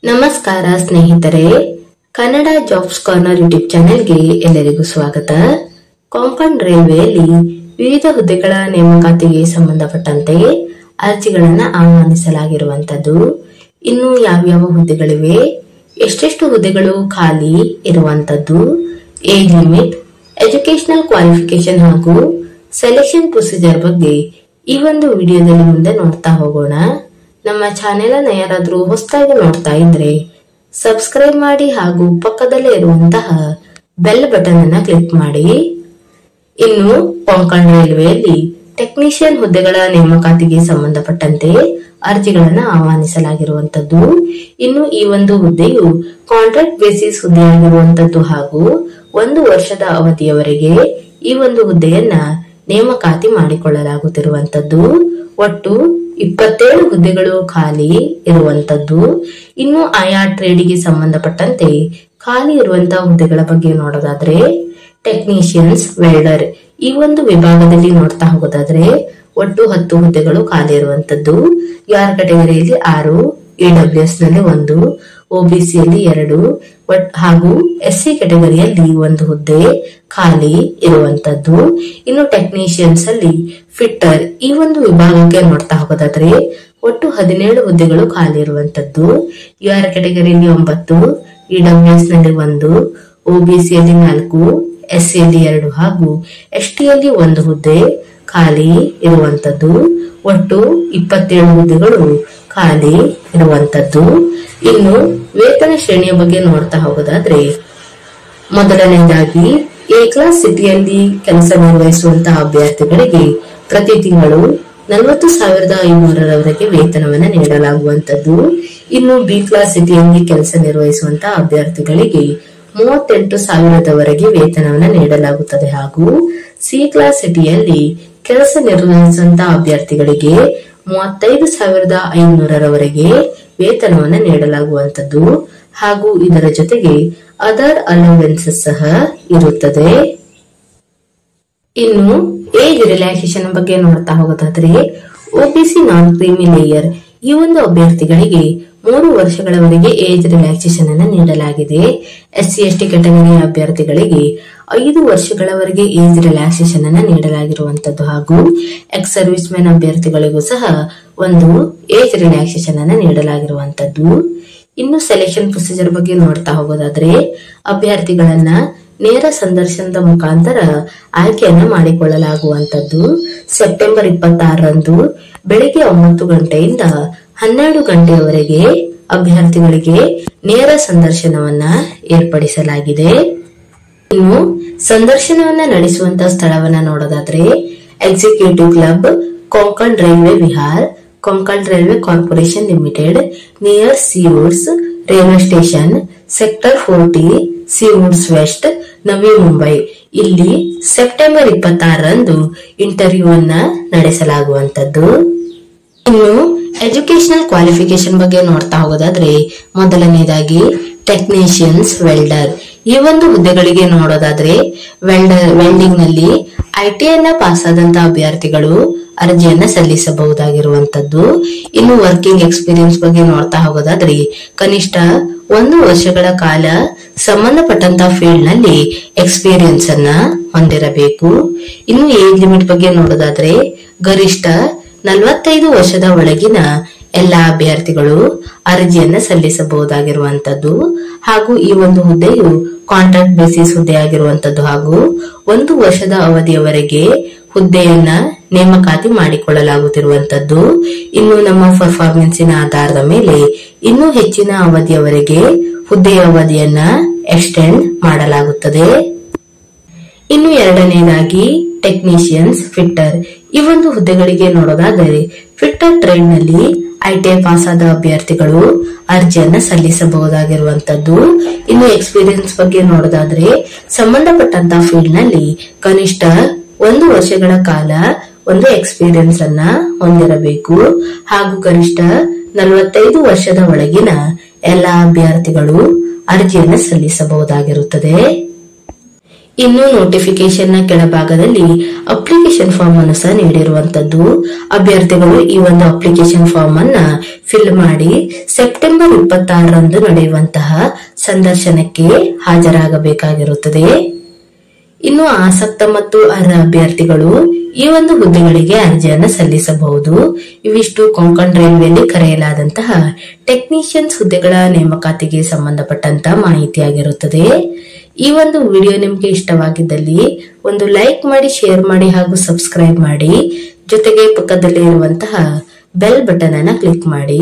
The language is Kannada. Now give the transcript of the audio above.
ನಮಸ್ಕಾರ ಸ್ನೇಹಿತರೆ, ಕನ್ನಡ ಜಾಬ್ಸ್ ಕಾರ್ನರ್ ಯೂಟ್ಯೂಬ್ ಚಾನೆಲ್ಗೆ ಎಲ್ಲರಿಗೂ ಸ್ವಾಗತ. ಕೊಂಕಣ್ ರೈಲ್ವೆಯಲ್ಲಿ ವಿವಿಧ ಹುದ್ದೆಗಳ ನೇಮಕಾತಿಗೆ ಸಂಬಂಧಪಟ್ಟಂತೆ ಅರ್ಜಿಗಳನ್ನು ಆಹ್ವಾನಿಸಲಾಗಿರುವಂತದ್ದು. ಇನ್ನು ಯಾವ್ಯಾವ ಹುದ್ದೆಗಳಿವೆ, ಎಷ್ಟೆಷ್ಟು ಹುದ್ದೆಗಳು ಖಾಲಿ ಇರುವಂತದ್ದು, ಏಜ್ ಲಿಮಿಟ್, ಎಜುಕೇಶನಲ್ ಕ್ವಾಲಿಫಿಕೇಶನ್ ಹಾಗೂ ಸೆಲೆಕ್ಷನ್ ಪ್ರೊಸೀಜರ್ ಬಗ್ಗೆ ಈ ಒಂದು ವಿಡಿಯೋದಲ್ಲಿ ಮುಂದೆ ನೋಡ್ತಾ ಹೋಗೋಣ. ನಮ್ಮ ಚಾನೆಲ್ ಅನ್ನು ಯಾರಾದ್ರೂ ಹೊಸದಾಗಿ ನೋಡ್ತಾ ಇದ್ರೆ ಸಬ್ಸ್ಕ್ರೈಬ್ ಮಾಡಿ ಹಾಗೂ ಪಕ್ಕದಲ್ಲೇ ಇರುವಂತಹ ಬೆಲ್ ಬಟನ್ ಅನ್ನ ಕ್ಲಿಕ್ ಮಾಡಿ. ಇನ್ನು ಕೊಂಕಣ್ ರೈಲ್ವೆಯಲ್ಲಿ ಟೆಕ್ನಿಷಿಯನ್ ಹುದ್ದೆಗಳ ನೇಮಕಾತಿಗೆ ಸಂಬಂಧಪಟ್ಟಂತೆ ಅರ್ಜಿಗಳನ್ನು ಆಹ್ವಾನಿಸಲಾಗಿರುವಂತದ್ದು. ಇನ್ನು ಈ ಒಂದು ಹುದ್ದೆಯು ಕಾಂಟ್ರಾಕ್ಟ್ ಬೇಸಿಸ್ ಹುದ್ದೆಯಾಗಿರುವಂತದ್ದು ಹಾಗೂ 1 ವರ್ಷದ ಅವಧಿಯವರೆಗೆ ಈ ಒಂದು ಹುದ್ದೆಯನ್ನ ನೇಮಕಾತಿ ಮಾಡಿಕೊಳ್ಳಲಾಗುತ್ತಿರುವಂತದ್ದು. ಒಟ್ಟು 27 ಹುದ್ದೆಗಳು ಖಾಲಿ ಇರುವಂತದ್ದು. ಇನ್ನು ಆಯಾ ಟ್ರೇಡಿಗೆ ಸಂಬಂಧಪಟ್ಟಂತೆ ಖಾಲಿ ಇರುವಂತಹ ಹುದ್ದೆಗಳ ಬಗ್ಗೆ ನೋಡೋದಾದ್ರೆ, ಟೆಕ್ನಿಷಿಯನ್ಸ್ ವೆಲ್ಡರ್ ಈ ಒಂದು ವಿಭಾಗದಲ್ಲಿ ನೋಡ್ತಾ ಹೋಗೋದಾದ್ರೆ ಒಟ್ಟು 10 ಹುದ್ದೆಗಳು ಖಾಲಿ ಇರುವಂತದ್ದು. ಯಾರ್ ಕ್ಯಾಟಗರಿಯಲ್ಲಿ 6, EWS ನಲ್ಲಿ 1, OBCಯಲ್ಲಿ 2 ಹಾಗೂ SC ಕ್ಯಾಟಗರಿಯಲ್ಲಿ 1 ಹುದ್ದೆ ಖಾಲಿ ಇರುವಂತದ್ದು. ಇನ್ನು ಟೆಕ್ನಿಷಿಯನ್ಸ್ ಅಲ್ಲಿ ಫಿಟ್ಟರ್ ಈ ಒಂದು ವಿಭಾಗಕ್ಕೆ ನೋಡ್ತಾ ಹೋಗೋದಾದ್ರೆ ಒಟ್ಟು 17 ಹುದ್ದೆಗಳು ಖಾಲಿ ಇರುವಂತದ್ದು. UR ಕ್ಯಾಟಗರಿಯಲ್ಲಿ 9, EWS ನಲ್ಲಿ 1, OBCಯಲ್ಲಿ 4, SC ಯಲ್ಲಿ 2 ಹಾಗೂ ST ಯಲ್ಲಿ 1 ಹುದ್ದೆ ಖಾಲಿ ಇರುವಂತದ್ದು. ಒಟ್ಟು 27 ಹುದ್ದೆಗಳು ಖಾಲಿ ಇರುವಂತದ್ದು. ಇನ್ನು ವೇತನ ಶ್ರೇಣಿಯ ಬಗ್ಗೆ ನೋಡ್ತಾ ಹೋಗೋದಾದ್ರೆ, ಮೊದಲನೇದಾಗಿ ಎ ಕ್ಲಾಸ್ ಸಿಟಿಯಲ್ಲಿ ಕೆಲಸ ನಿರ್ವಹಿಸುವಂತಹ ಅಭ್ಯರ್ಥಿಗಳಿಗೆ ಪ್ರತಿ ತಿಂಗಳು 40,500ರವರೆಗೆ ವೇತನವನ್ನು ನೀಡಲಾಗುವಂತದ್ದು. ಇನ್ನು ಬಿ ಕ್ಲಾಸ್ ಸಿಟಿಯಲ್ಲಿ ಕೆಲಸ ನಿರ್ವಹಿಸುವಂತಹ ಅಭ್ಯರ್ಥಿಗಳಿಗೆ 38,000ರವರೆಗೆ ವೇತನವನ್ನು ನೀಡಲಾಗುತ್ತದೆ ಹಾಗೂ ಸಿ ಕ್ಲಾಸ್ ಸಿಟಿಯಲ್ಲಿ ಕೆಲಸ ನಿರ್ವಹಿಸುವಂತಹ ಅಭ್ಯರ್ಥಿಗಳಿಗೆ 35,500ರವರೆಗೆ ವೇತನವನ್ನು ನೀಡಲಾಗುವಂತದ್ದು ಹಾಗೂ ಇದರ ಜೊತೆಗೆ ಅದರ್ ಅಲವೆನ್ಸಸ್ ಸಹ ಇರುತ್ತದೆ. ಇನ್ನು ಏಜ್ ರಿಲ್ಯಾಕ್ಸೇಷನ್ ಬಗ್ಗೆ ನೋಡ್ತಾ ಹೋಗೋದಾದ್ರೆ, OBC ನಾನ್ ಕ್ರೀಮಿ ಲೇಯರ್ ಈ ಒಂದು ಅಭ್ಯರ್ಥಿಗಳಿಗೆ 3 ವರ್ಷಗಳವರೆಗೆ ಏಜ್ ರಿಲ್ಯಾಕ್ಸೇಷನ್ ಅನ್ನು ನೀಡಲಾಗಿದೆ. SC ST ಕ್ಯಾಟಗರಿಯ ಅಭ್ಯರ್ಥಿಗಳಿಗೆ 5 ವರ್ಷಗಳವರೆಗೆ ಏಜ್ ರಿಲ್ಯಾಕ್ಸೇಷನ್ ಅನ್ನು ನೀಡಲಾಗಿರುವಂತದ್ದು ಹಾಗೂ ಎಕ್ಸ್ ಸರ್ವಿಸ್ ಮೆನ್ ಅಭ್ಯರ್ಥಿಗಳಿಗೂ ಸಹ ಒಂದು ಏಜ್ ರಿಲ್ಯಾಕ್ಸೇಷನ್ ಅನ್ನು ನೀಡಲಾಗಿರುವಂತದ್ದು. ಇನ್ನು ಸೆಲೆಕ್ಷನ್ ಪ್ರೊಸೀಜರ್ ಬಗ್ಗೆ ನೋಡ್ತಾ ಹೋಗೋದಾದ್ರೆ, ಅಭ್ಯರ್ಥಿಗಳನ್ನ ನೇರ ಸಂದರ್ಶನದ ಮುಖಾಂತರ ಆಯ್ಕೆಯನ್ನು ಮಾಡಿಕೊಳ್ಳಲಾಗುವಂತದ್ದು. ಸೆಪ್ಟೆಂಬರ್ 26ರಂದು ಬೆಳಿಗ್ಗೆ 9 ಗಂಟೆಯಿಂದ 12 ಗಂಟೆಯವರೆಗೆ ಅಭ್ಯರ್ಥಿಗಳಿಗೆ ನೇರ ಸಂದರ್ಶನವನ್ನ ಏರ್ಪಡಿಸಲಾಗಿದೆ. ಇನ್ನು ಸಂದರ್ಶನವನ್ನ ನಡೆಸುವಂತಹ ಸ್ಥಳವನ್ನ ನೋಡೋದಾದ್ರೆ, executive club, Konkan railway Vihar, Konkan railway corporation limited, near Seawoods railway station, sector 40, Seawoods west, Navi Mumbai. ಇಲ್ಲಿ ಸೆಪ್ಟೆಂಬರ್ 26ರಂದು ಇಂಟರ್ವ್ಯೂ ಅನ್ನ ನಡೆಸಲಾಗುವಂತದ್ದು. ಇನ್ನು ಎಜುಕೇಶನಲ್ ಕ್ವಾಲಿಫಿಕೇಶನ್ ಬಗ್ಗೆ ನೋಡ್ತಾ ಹೋಗೋದಾದ್ರೆ, ಮೊದಲನೇದಾಗಿ ಟೆಕ್ನಿಷಿಯನ್ಸ್ ವೆಲ್ಡರ್ ಈ ಒಂದು ಹುದ್ದೆಗಳಿಗೆ ನೋಡೋದಾದ್ರೆ, ವೆಲ್ಡಿಂಗ್ ನಲ್ಲಿ ITI ಪಾಸ್ ಆದಂತಹ ಅಭ್ಯರ್ಥಿಗಳು ಅರ್ಜಿಯನ್ನ ಸಲ್ಲಿಸಬಹುದಾಗಿರುವಂತದ್ದು. ಇನ್ನು ವರ್ಕಿಂಗ್ ಎಕ್ಸ್ಪೀರಿಯನ್ಸ್ ಬಗ್ಗೆ ನೋಡ್ತಾ ಹೋಗೋದಾದ್ರೆ, ಕನಿಷ್ಠ 1 ವರ್ಷಗಳ ಕಾಲ ಸಂಬಂಧಪಟ್ಟಂತಹ ಫೀಲ್ಡ್ ನಲ್ಲಿ ಎಕ್ಸ್ಪೀರಿಯನ್ಸ್ ಅನ್ನ ಹೊಂದಿರಬೇಕು. ಇನ್ನು ಏಜ್ ಲಿಮಿಟ್ ಬಗ್ಗೆ ನೋಡೋದಾದ್ರೆ, ಗರಿಷ್ಠ 45 ವರ್ಷದ ಒಳಗಿನ ಎಲ್ಲಾ ಅಭ್ಯರ್ಥಿಗಳು ಅರ್ಜಿಯನ್ನ ಸಲ್ಲಿಸಬಹುದಾಗಿರುವಂತದ್ದು ಹಾಗೂ ಈ ಒಂದು ಹುದ್ದೆಯು ಕಾಂಟ್ರಾಕ್ಟ್ ಬೇಸಿಸ್ ಹುದ್ದೆಯಾಗಿರುವಂತದ್ದು ಹಾಗೂ 1 ವರ್ಷದ ಅವಧಿಯವರೆಗೆ ಹುದ್ದೆಯನ್ನ ನೇಮಕಾತಿ ಮಾಡಿಕೊಳ್ಳಲಾಗುತ್ತಿರುವಂತದ್ದು. ಇನ್ನು ನಮ್ಮ ಪರ್ಫಾರ್ಮೆನ್ಸಿನ ಆಧಾರದ ಮೇಲೆ ಇನ್ನೂ ಹೆಚ್ಚಿನ ಅವಧಿಯವರೆಗೆ ಹುದ್ದೆಯ ಅವಧಿಯನ್ನ ಎಕ್ಸ್ಟೆಂಡ್ ಮಾಡಲಾಗುತ್ತದೆ. ಇನ್ನು ಎರಡನೇದಾಗಿ ಟೆಕ್ನಿಷಿಯನ್ಸ್ ಫಿಟ್ಟರ್ ಈ ಒಂದು ಹುದ್ದೆಗಳಿಗೆ ನೋಡೋದಾದರೆ, ಫಿಟ್ಟರ್ ಟ್ರೇಡ್ ನಲ್ಲಿ ITI ಪಾಸ್ ಆದ ಅಭ್ಯರ್ಥಿಗಳು ಅರ್ಜಿಯನ್ನ ಸಲ್ಲಿಸಬಹುದಾಗಿರುವಂತದ್ದು. ಇನ್ನು ಎಕ್ಸ್ಪೀರಿಯನ್ಸ್ ಬಗ್ಗೆ ನೋಡೋದಾದ್ರೆ, ಸಂಬಂಧಪಟ್ಟಂತಹ ಫೀಲ್ಡ್ ನಲ್ಲಿ ಕನಿಷ್ಠ 1 ವರ್ಷಗಳ ಕಾಲ ಒಂದು ಎಕ್ಸ್ಪೀರಿಯನ್ಸ್ ಅನ್ನ ಹೊಂದಿರಬೇಕು ಹಾಗೂ ಗರಿಷ್ಠ 45 ವರ್ಷದ ಒಳಗಿನ ಎಲ್ಲಾ ಅಭ್ಯರ್ಥಿಗಳು ಅರ್ಜಿಯನ್ನು ಸಲ್ಲಿಸಬಹುದಾಗಿರುತ್ತದೆ. ಇನ್ನು ನೋಟಿಫಿಕೇಶನ್ ನ ಕೆಳಭಾಗದಲ್ಲಿ ಅಪ್ಲಿಕೇಶನ್ ಫಾರ್ಮ್ ಅನ್ನು ಸಹ ನೀಡಿರುವಂತದ್ದು. ಅಭ್ಯರ್ಥಿಗಳು ಈ ಒಂದು ಅಪ್ಲಿಕೇಶನ್ ಫಾರ್ಮ್ ಅನ್ನ ಫಿಲ್ ಮಾಡಿ ಸೆಪ್ಟೆಂಬರ್ 26ರಂದು ನಡೆಯುವಂತಹ ಸಂದರ್ಶನಕ್ಕೆ ಹಾಜರಾಗಬೇಕಾಗಿರುತ್ತದೆ. ಇನ್ನು ಆಸಕ್ತ ಮತ್ತು ಅರ್ಹ ಅಭ್ಯರ್ಥಿಗಳು ಈ ಒಂದು ಹುದ್ದೆಗಳಿಗೆ ಅರ್ಜಿಯನ್ನು ಸಲ್ಲಿಸಬಹುದು. ಇವಿಷ್ಟು ಕೊಂಕಣ್ ರೈಲ್ವೆಯಲ್ಲಿ ಕರೆಯಲಾದಂತಹ ಟೆಕ್ನಿಷಿಯನ್ಸ್ ಹುದ್ದೆಗಳ ನೇಮಕಾತಿಗೆ ಸಂಬಂಧಪಟ್ಟಂತ ಮಾಹಿತಿಯಾಗಿರುತ್ತದೆ. ಈ ಒಂದು ವಿಡಿಯೋ ನಿಮ್ಗೆ ಇಷ್ಟವಾಗಿದ್ದಲ್ಲಿ ಒಂದು ಲೈಕ್ ಮಾಡಿ, ಶೇರ್ ಮಾಡಿ ಹಾಗೂ ಸಬ್ಸ್ಕ್ರೈಬ್ ಮಾಡಿ. ಜೊತೆಗೆ ಪಕ್ಕದಲ್ಲಿ ಇರುವಂತಹ ಬೆಲ್ ಬಟನ್ ಅನ್ನ ಕ್ಲಿಕ್ ಮಾಡಿ.